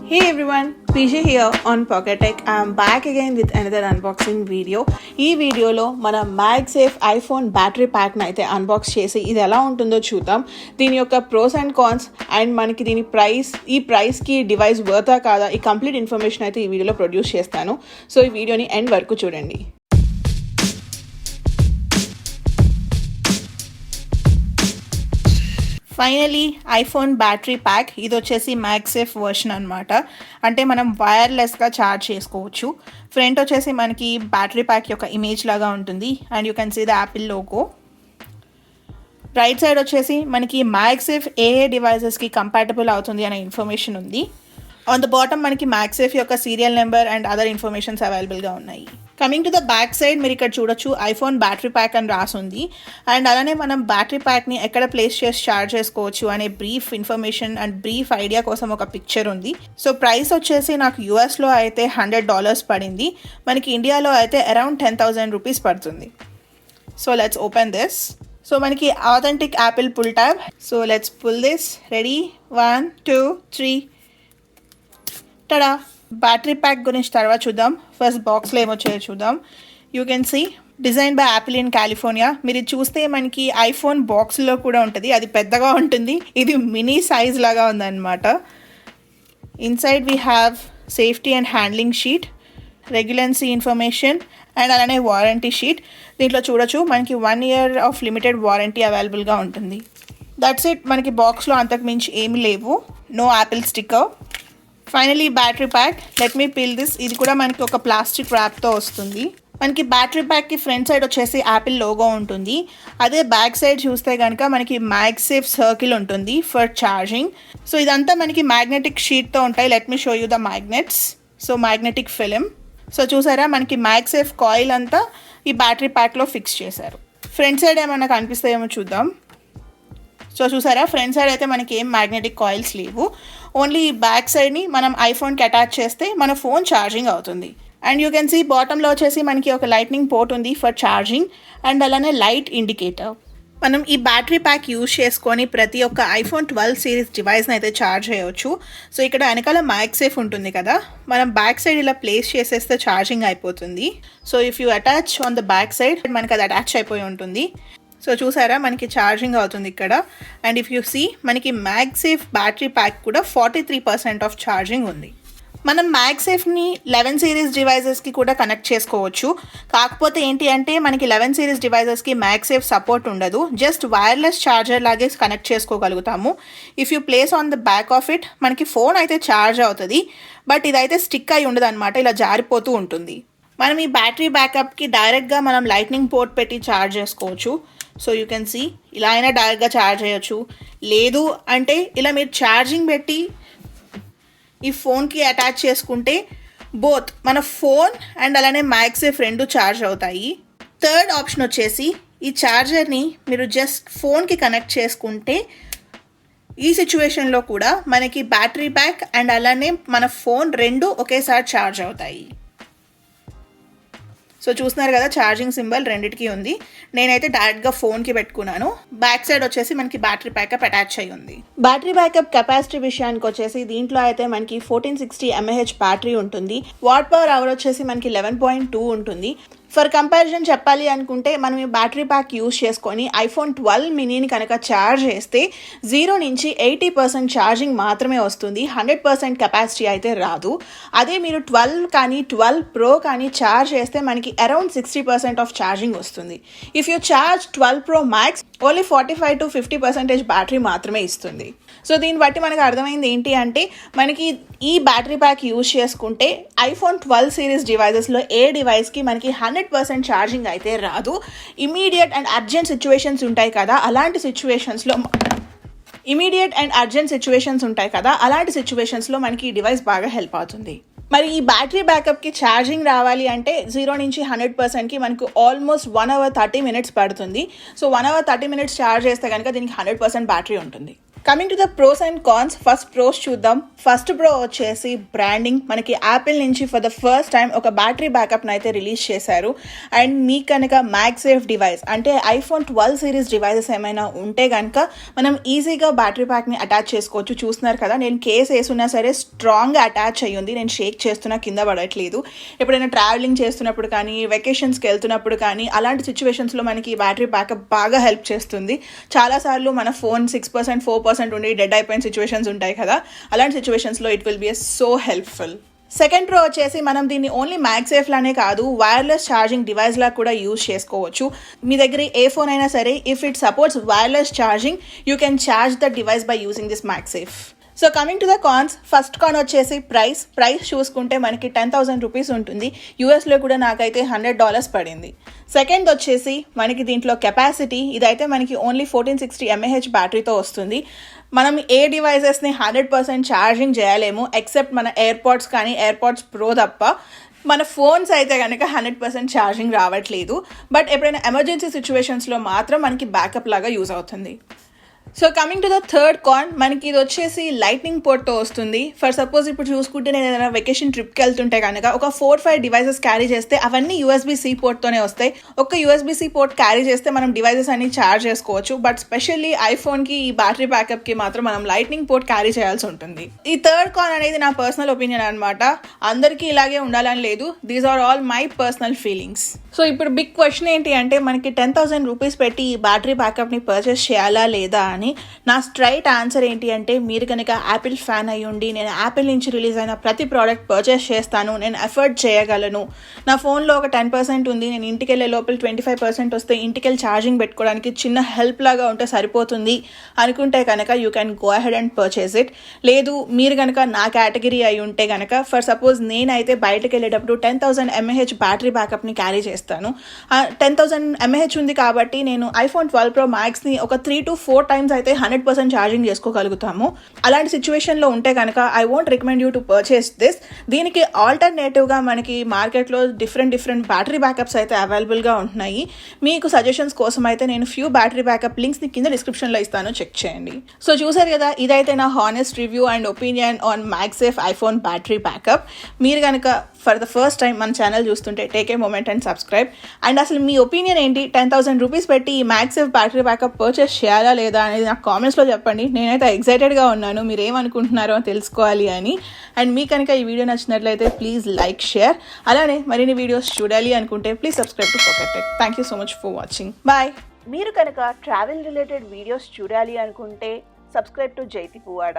Hey everyone, PJ here on Pocket Tech. I'm back again with another unboxing video. ఈ వీడియోలో మన మ్యాగ్సేఫ్ iPhone battery ప్యాక్ని అయితే unbox చేసి ఇది ఎలా ఉంటుందో చూద్దాం. దీని యొక్క ప్రోస్ అండ్ కాన్స్ అండ్ మనకి దీని ఈ ప్రైస్కి డివైస్ వర్తా కాదా ఈ కంప్లీట్ ఇన్ఫర్మేషన్ అయితే ఈ వీడియోలో ప్రొడ్యూస్ చేస్తాను. సో ఈ వీడియోని ఎండ్ వరకు చూడండి. ఫైనలీ ఐఫోన్ బ్యాటరీ ప్యాక్ ఇది వచ్చేసి మ్యాగ్సేఫ్ వర్షన్ అనమాట. అంటే మనం వైర్లెస్గా ఛార్జ్ చేసుకోవచ్చు. ఫ్రంట్ వచ్చేసి మనకి బ్యాటరీ ప్యాక్ యొక్క ఇమేజ్ లాగా ఉంటుంది and you can see the Apple logo. Right side వచ్చేసి మనకి మ్యాగ్సేఫ్ ఏ డివైజెస్కి కంపాటబుల్ అవుతుంది అనే ఇన్ఫర్మేషన్ ఉంది. ఆన్ ద బాటమ్ మనకి మ్యాగ్సేఫ్ యొక్క serial number and other informations అవైలబుల్గా ఉన్నాయి. Coming to the back side మీరు ఇక్కడ చూడొచ్చు ఐఫోన్ బ్యాటరీ ప్యాక్ అని రాసుంది అండ్ అలానే మనం బ్యాటరీ ప్యాక్ని ఎక్కడ ప్లేస్ చేసి ఛార్జ్ చేసుకోవచ్చు అనే brief information and brief idea కోసం ఒక పిక్చర్ ఉంది. సో ప్రైస్ వచ్చేసి నాకు యూఎస్లో అయితే $100 పడింది, మనకి ఇండియాలో అయితే అరౌండ్ 10,000 రూపీస్ పడుతుంది. So let's open this. So మనకి authentic Apple pull tab. So let's pull this. Ready 1 2 3 tada. Battery pack గురించి తర్వాత చూద్దాం. ఫస్ట్ బాక్స్లో ఏమొచ్చాయో చూద్దాం. You can see design by Apple in California. మీరు చూస్తే మనకి ఐఫోన్ బాక్స్లో కూడా ఉంటుంది, అది పెద్దగా ఉంటుంది, ఇది మినీ సైజ్ లాగా ఉందన్నమాట. Inside we have safety and handling sheet, regulatory information and అలానే వారంటీ షీట్. దీంట్లో చూడొచ్చు మనకి 1 year ఆఫ్ లిమిటెడ్ వారంటీ అవైలబుల్గా ఉంటుంది. That's it. మనకి బాక్స్లో అంతకు మించి ఏమి లేవు. No Apple sticker. Finally battery pack. Let me peel this. ఇది కూడా మనకి ఒక ప్లాస్టిక్ ర్యాప్తో వస్తుంది. మనకి బ్యాటరీ ప్యాక్కి ఫ్రంట్ సైడ్ వచ్చేసి యాపిల్ లోగో ఉంటుంది. అదే బ్యాక్ సైడ్ చూస్తే కనుక మనకి మ్యాగ్సేఫ్ సర్కిల్ ఉంటుంది ఫర్ ఛార్జింగ్. సో ఇదంతా మనకి మ్యాగ్నెటిక్ షీట్తో ఉంటాయి. Let me show you the magnets. So magnetic film. So చూసారా మనకి మ్యాగ్సేఫ్ కాయిల్ అంతా ఈ బ్యాటరీ ప్యాక్లో ఫిక్స్ చేశారు. ఫ్రంట్ సైడ్ ఏమన్నా కనిపిస్తాయేమో చూద్దాం. సో చూసారా ఫ్రంట్ సైడ్ అయితే మనకి ఏం మ్యాగ్నెటిక్ కాయిల్స్ లేవు. ఓన్లీ ఈ బ్యాక్ సైడ్ని మనం ఐఫోన్కి అటాచ్ చేస్తే మన ఫోన్ ఛార్జింగ్ అవుతుంది. అండ్ యూ కెన్ సీ బాటంలో వచ్చేసి మనకి ఒక లైట్నింగ్ పోర్ట్ ఉంది ఫర్ ఛార్జింగ్ అండ్ అలానే లైట్ ఇండికేటర్. మనం ఈ బ్యాటరీ ప్యాక్ యూజ్ చేసుకొని ప్రతి ఒక్క ఐఫోన్ 12 సిరీస్ డివైస్ని అయితే ఛార్జ్ చేయవచ్చు. సో ఇక్కడ వెనకాల మ్యాగ్సేఫ్ ఉంటుంది కదా, మనం బ్యాక్ సైడ్ ఇలా ప్లేస్ చేసేస్తే ఛార్జింగ్ అయిపోతుంది. So if you attach on the back side మనకి అది అటాచ్ అయిపోయి ఉంటుంది. సో చూసారా మనకి ఛార్జింగ్ అవుతుంది ఇక్కడ. అండ్ ఇఫ్ యూ సీ మనకి మ్యాగ్సేఫ్ బ్యాటరీ ప్యాక్ కూడా 43% ఆఫ్ ఛార్జింగ్ ఉంది. మనం మ్యాగ్సేఫ్ని 11 సిరీస్ డివైజెస్కి కూడా కనెక్ట్ చేసుకోవచ్చు. కాకపోతే ఏంటి అంటే మనకి 11 సిరీస్ డివైజెస్కి మ్యాగ్సేఫ్ సపోర్ట్ ఉండదు. జస్ట్ వైర్లెస్ ఛార్జర్ లాగే కనెక్ట్ చేసుకోగలుగుతాము. If you place on the back of it మనకి ఫోన్ అయితే ఛార్జ్ అవుతుంది, బట్ ఇదైతే స్టిక్ అయి ఉండదు అనమాట, ఇలా జారిపోతూ ఉంటుంది. మనం ఈ బ్యాటరీ బ్యాకప్కి డైరెక్ట్గా మనం లైట్నింగ్ పోర్ట్ పెట్టి ఛార్జ్ చేసుకోవచ్చు. సో యూ కెన్ సీ ఇలా అయినా డైరెక్ట్గా ఛార్జ్ చేయొచ్చు. లేదు అంటే ఇలా మీరు ఛార్జింగ్ పెట్టి ఈ ఫోన్కి అటాచ్ చేసుకుంటే బోత్ మన ఫోన్ అండ్ అలానే మ్యాగ్సేఫ్ రెండు ఛార్జ్ అవుతాయి. థర్డ్ ఆప్షన్ వచ్చేసి ఈ ఛార్జర్ని మీరు జస్ట్ ఫోన్కి కనెక్ట్ చేసుకుంటే ఈ సిచ్యువేషన్లో కూడా మనకి బ్యాటరీ బ్యాక్ అండ్ అలానే మన ఫోన్ రెండు ఒకేసారి ఛార్జ్ అవుతాయి. సో చూస్తున్నారు కదా ఛార్జింగ్ సింబల్ రెండిటికి ఉంది. నేనైతే డైరెక్ట్గా ఫోన్కి పెట్టుకున్నాను. బ్యాక్ సైడ్ వచ్చేసి మనకి బ్యాటరీ బ్యాకప్ అటాచ్ అయ్యి ఉంది. బ్యాటరీ బ్యాకప్ కెపాసిటీ విషయానికి వచ్చేసి దీంట్లో అయితే మనకి 1460 mAh బ్యాటరీ ఉంటుంది. వాట్ పవర్ అవర్ వచ్చేసి మనకి 11.2 ఉంటుంది. ఫర్ కంపారిజన్ చెప్పాలి అనుకుంటే మనం ఈ బ్యాటరీ ప్యాక్ యూజ్ చేసుకొని ఐఫోన్ 12 మినీని కనుక ఛార్జ్ చేస్తే 0 నుంచి 80% ఛార్జింగ్ మాత్రమే వస్తుంది, 100% కెపాసిటీ అయితే రాదు. అదే మీరు 12 కానీ 12 Pro కానీ ఛార్జ్ చేస్తే మనకి అరౌండ్ 60% ఆఫ్ ఛార్జింగ్ వస్తుంది. If you charge 12 Pro Max only 45 to 50% battery మాత్రమే ఇస్తుంది. సో దీన్ని బట్టి మనకు అర్థమైంది ఏంటి అంటే మనకి ఈ బ్యాటరీ ప్యాక్ యూజ్ చేసుకుంటే ఐఫోన్ 12 సిరీస్ డివైజెస్లో ఏ డివైస్కి మనకి 100% ఛార్జింగ్ అయితే రాదు. ఇమీడియట్ అండ్ అర్జెంట్ సిచ్యువేషన్స్ ఉంటాయి కదా, అలాంటి సిచ్యువేషన్స్లో మనకి ఈ డివైస్ బాగా హెల్ప్ అవుతుంది. మరి ఈ బ్యాటరీ బ్యాకప్కి ఛార్జింగ్ రావాలి అంటే 0 నుంచి 100%కి మనకు ఆల్మోస్ట్ 1 hour 30 minutes పడుతుంది. సో 1 hour 30 minutes ఛార్జ్ చేస్తే కనుక దీనికి 100% బ్యాటరీ ఉంటుంది. Coming to the pros and cons, first pros చూద్దాం. ఫస్ట్ ప్రో వచ్చేసి బ్రాండింగ్. మనకి యాపిల్ నుంచి ఫర్ ద ఫస్ట్ టైం ఒక బ్యాటరీ బ్యాకప్ని అయితే రిలీజ్ చేశారు. అండ్ మీకు కనుక మ్యాగ్సేఫ్ డివైస్ అంటే ఐఫోన్ 12 సిరీస్ డివైసెస్ ఏమైనా ఉంటే కనుక మనం ఈజీగా బ్యాటరీ ప్యాక్ని అటాచ్ చేసుకోవచ్చు. చూస్తున్నారు కదా, నేను కేస్ వేసున్నా సరే స్ట్రాంగ్గా అటాచ్ అయ్యింది. నేను షేక్ చేస్తున్నా కింద పడట్లేదు. ఎప్పుడైనా ట్రావెలింగ్ చేస్తున్నప్పుడు కానీ, వెకేషన్స్కి వెళ్తున్నప్పుడు కానీ, అలాంటి సిచ్యువేషన్స్లో మనకి ఈ బ్యాటరీ బ్యాకప్ బాగా హెల్ప్ చేస్తుంది. చాలాసార్లు మన ఫోన్ 6%, 4% ఉండి డెడ్ అయిపోయిన సిచ్యువేషన్స్ ఉంటాయి కదా, అలాంటి సిచ్యువేషన్స్లో it will be so helpful. Second pro వచ్చేసి మనం దీన్ని ఓన్లీ మ్యాగ్సేఫ్ లానే కాదు, వైర్లెస్ ఛార్జింగ్ డివైస్ లా కూడా యూజ్ చేసుకోవచ్చు. మీ దగ్గర ఏ ఫోన్ అయినా సరే, if it supports wireless charging, you can charge the device by using this MagSafe. So coming to the cons, first con వచ్చేసి ప్రైస్ చూసుకుంటే మనకి 10,000 రూపీస్ ఉంటుంది. యూఎస్లో కూడా నాకైతే $100 పడింది. సెకండ్ వచ్చేసి మనకి దీంట్లో కెపాసిటీ, ఇదైతే మనకి ఓన్లీ 1460 mAh బ్యాటరీతో వస్తుంది. మనం ఏ డివైజెస్ని 100% ఛార్జింగ్ చేయలేము ఎక్సెప్ట్ మన ఎయిర్పాడ్స్ కానీ ఎయిర్పాడ్స్ ప్రో తప్ప. మన ఫోన్స్ అయితే కనుక 100% ఛార్జింగ్ రావట్లేదు. బట్ ఎప్పుడైనా ఎమర్జెన్సీ సిచ్యువేషన్స్లో మాత్రం మనకి బ్యాకప్ లాగా యూజ్ అవుతుంది. So coming to the third con, మనకి ఇది వచ్చేసి లైట్నింగ్ పోర్ట్తో వస్తుంది. ఫర్ సపోజ్ ఇప్పుడు చూసుకుంటే నేను ఏదైనా వెకేషన్ ట్రిప్కి వెళ్తుంటే కనుక ఒక 4-5 డివైసెస్ క్యారీ చేస్తే అవన్నీ USB-C పోర్ట్తోనే వస్తాయి. ఒక USB-C పోర్ట్ క్యారీ చేస్తే మనం డివైసెస్ అన్ని ఛార్జ్ చేసుకోవచ్చు. బట్ స్పెషల్లీ ఐఫోన్కి ఈ బ్యాటరీ బ్యాకప్కి మాత్రం మనం లైట్నింగ్ పోర్ట్ క్యారీ చేయాల్సి ఉంటుంది. ఈ థర్డ్ కాన్ అనేది నా పర్సనల్ ఒపీనియన్ అనమాట. అందరికీ ఇలాగే ఉండాలని లేదు. These are all my personal feelings. So ఇప్పుడు బిగ్ క్వశ్చన్ ఏంటి అంటే, మనకి 10,000 రూపీస్ పెట్టి ఈ బ్యాటరీ బ్యాకప్ని పర్చేస్ చేయాలా లేదా అని. నా స్ట్రైట్ ఆన్సర్ ఏంటి అంటే, మీరు కనుక యాపిల్ ఫ్యాన్ అయ్యి ఉండి నేను యాపిల్ నుంచి రిలీజ్ అయిన ప్రతి ప్రోడక్ట్ పర్చేస్ చేస్తాను, నేను ఎఫర్ట్ చేయగలను, నా ఫోన్లో ఒక 10% ఉంది, నేను ఇంటికి వెళ్ళే లోపల 25% వస్తే ఇంటికి వెళ్ళి ఛార్జింగ్ పెట్టుకోవడానికి చిన్న హెల్ప్ లాగా ఉంటే సరిపోతుంది అనుకుంటే కనుక you can go ahead and purchase it. లేదు మీరు కనుక నా కేటగిరీ అయి ఉంటే కనుక, ఫర్ సపోజ్ నేనైతే బయటకు వెళ్ళేటప్పుడు 10,000 mAh బ్యాటరీ బ్యాకప్ని క్యారీ చేస్తాను. 10,000 mAh ఉంది కాబట్టి నేను ఐఫోన్ 12 Pro Maxని ఒక 3 to 4 times అయితే 100% ఛార్జింగ్ చేసుకోగలుగుతాము. అలాంటి సిచ్యువేషన్లో ఉంటే కనుక I won't recommend you to purchase this. దీనికి ఆల్టర్నేటివ్గా మనకి మార్కెట్లో డిఫరెంట్ బ్యాటరీ బ్యాకప్స్ అయితే అవైలబుల్గా ఉంటున్నాయి. మీకు సజెషన్స్ కోసం అయితే నేను ఫ్యూ బ్యాటరీ బ్యాకప్ లింక్స్ని కింద డిస్క్రిప్షన్లో ఇస్తాను, చెక్ చేయండి. సో చూసారు కదా, ఇదైతే నా honest review and opinion on MagSafe iPhone battery backup. మీరు కనుక ఫర్ ద ఫస్ట్ టైం మన ఛానల్ చూస్తుంటే take a moment and subscribe. And అసలు మీ ఒపీనియన్ ఏంటి, 10,000 రూపీస్ పెట్టి ఈ మ్యాగ్సేఫ్ బ్యాటరీ బ్యాకప్ పర్చేస్ చేయాలా లేదా అనేది నాకు కామెంట్స్లో చెప్పండి. నేనైతే ఎక్సైటెడ్గా ఉన్నాను మీరు ఏమనుకుంటున్నారో తెలుసుకోవాలి అని. అండ్ మీకు కనుక ఈ వీడియో నచ్చినట్లయితే ప్లీజ్ లైక్, షేర్. అలానే మరిన్ని వీడియోస్ చూడాలి అనుకుంటే please subscribe to Pocket Tech. Thank you so much for watching. Bye. మీరు కనుక ట్రావెల్ రిలేటెడ్ వీడియోస్ చూడాలి అనుకుంటే సబ్స్క్రైబ్ టు జైతి పువ్వాడ.